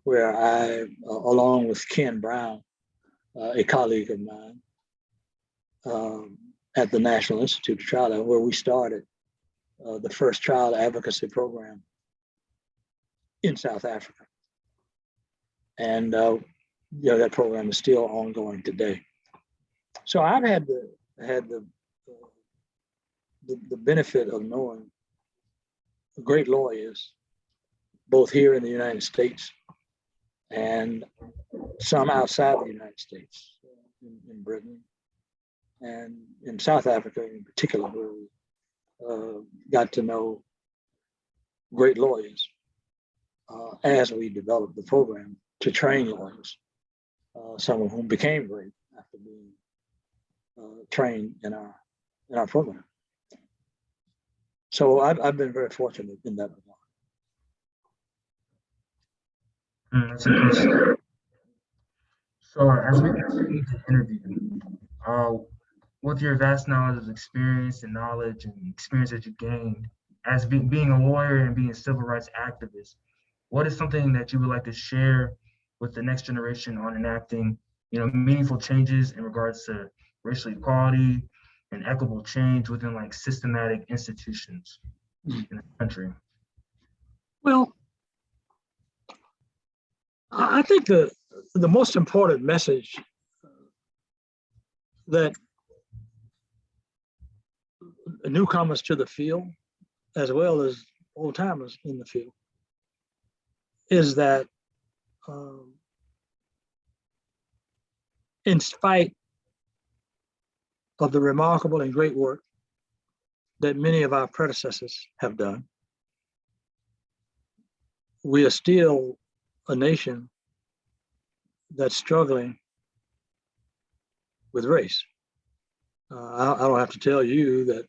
where I, along with Ken Brown, a colleague of mine, at the National Institute of Child, where we started the first child advocacy program in South Africa. And that program is still ongoing today. So I've had the benefit of knowing great lawyers, both here in the United States and some outside the United States, in Britain and in South Africa in particular, where we got to know great lawyers as we developed the program to train lawyers, some of whom became great after being trained in our program. So I've been very fortunate in that regard. That's interesting. So as we continue the interview, with your vast knowledge of experience and knowledge and experience that you gained as being a lawyer and being a civil rights activist, what is something that you would like to share with the next generation on enacting, meaningful changes in regards to racial equality and equitable change within like systematic institutions in the country? Well, I think the most important message that newcomers to the field, as well as old timers in the field, is that in spite of the remarkable and great work that many of our predecessors have done, we are still a nation that's struggling with race. I don't have to tell you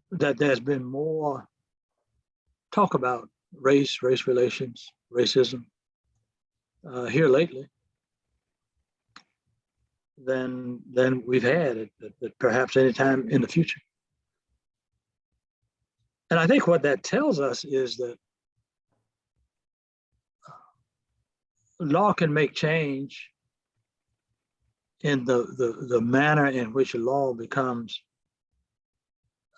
that there's been more talk about race relations, racism here lately than we've had at perhaps any time in the future. And I think what that tells us is that law can make change in the manner in which law becomes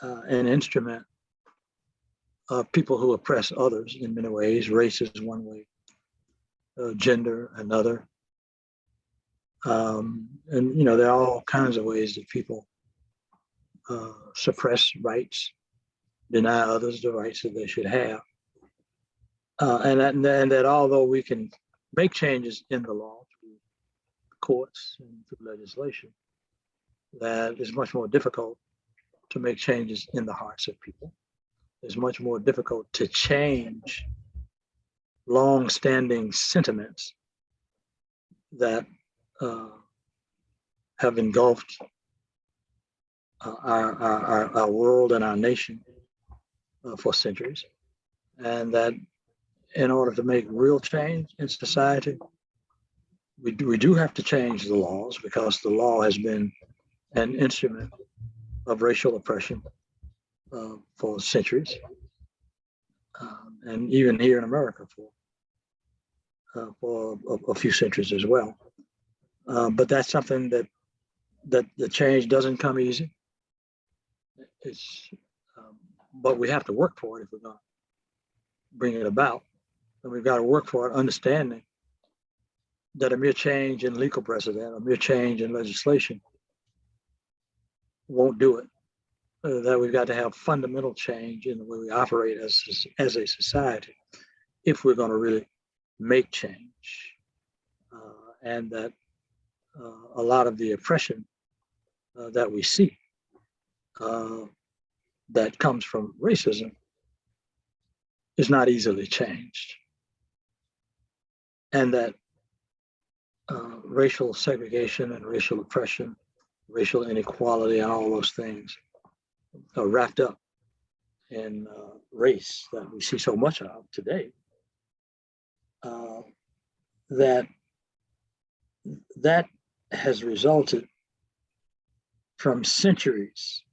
an instrument of people who oppress others in many ways. Race is one way, gender another. And there are all kinds of ways that people suppress rights, deny others the rights that they should have. And that although we can make changes in the law through courts and through legislation, that is much more difficult to make changes in the hearts of people. It's much more difficult to change long-standing sentiments that have engulfed our world and our nation for centuries, and that in order to make real change in society, we do have to change the laws, because the law has been an instrument of racial oppression for centuries, and even here in America for a few centuries as well. But that's something that the change doesn't come easy. But we have to work for it if we're going to bring it about. And we've got to work for it, understanding that a mere change in legal precedent, a mere change in legislation won't do it. That we've got to have fundamental change in the way we operate as a society if we're going to really make change. And that a lot of the oppression that we see that comes from racism is not easily changed. And that racial segregation and racial oppression, racial inequality, and all those things are wrapped up in race that we see so much of today, that has resulted from centuries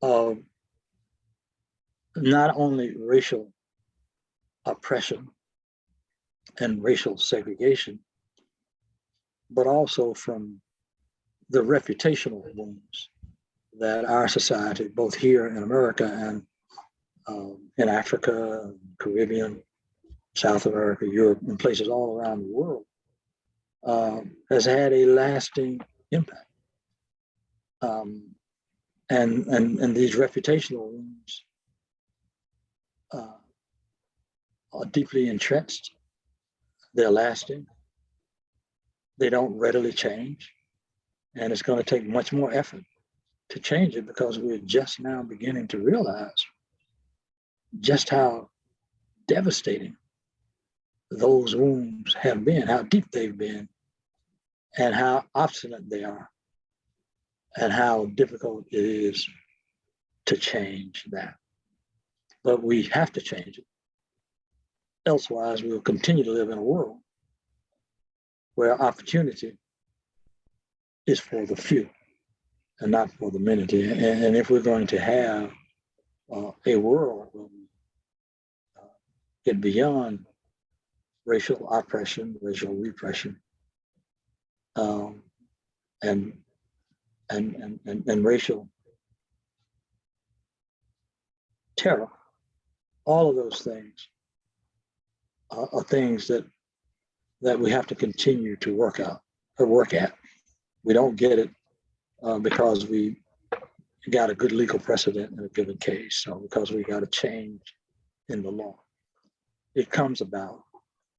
of not only racial oppression and racial segregation, but also from the reputational wounds that our society, both here in America and in Africa, Caribbean, South America, Europe, and places all around the world, has had a lasting impact. And these reputational wounds are deeply entrenched. They're lasting. They don't readily change. And it's going to take much more effort to change it, because we're just now beginning to realize just how devastating those wounds have been, how deep they've been, and how obstinate they are, and how difficult it is to change that. But we have to change it. Elsewise, we'll continue to live in a world where opportunity is for the few and not for the many. And if we're going to have a world where we get beyond racial oppression, racial repression, and racial terror, all of those things are things that we have to continue to work at. We don't get it because we got a good legal precedent in a given case, or because we got a change in the law. It comes about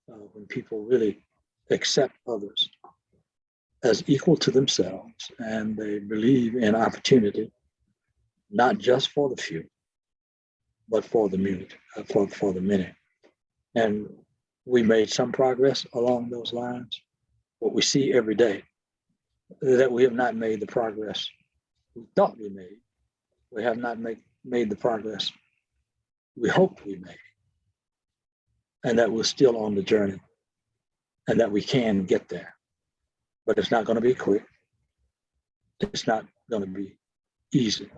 when people really accept others as equal to themselves, and they believe in opportunity, not just for the few, but for the for the many. And we made some progress along those lines, but we see every day that we have not made the progress we thought we made. We have not made the progress we hoped we made, and that we're still on the journey, and that we can get there. But it's not going to be quick. It's not going to be easy.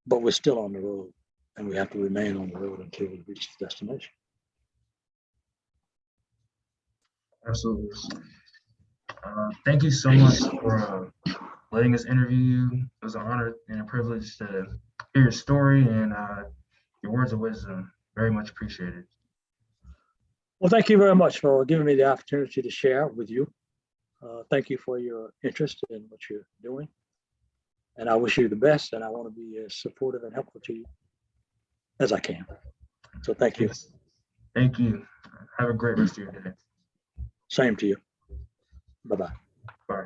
But we're still on the road, and we have to remain on the road until we reach the destination. Absolutely. Thank you so much for letting us interview you. It was an honor and a privilege to hear your story and your words of wisdom. Very much appreciated. Well, thank you very much for giving me the opportunity to share with you. Thank you for your interest in what you're doing. And I wish you the best, and I want to be as supportive and helpful to you as I can. So thank you. Thank you. Have a great rest of your day. Same to you. Bye-bye. Bye.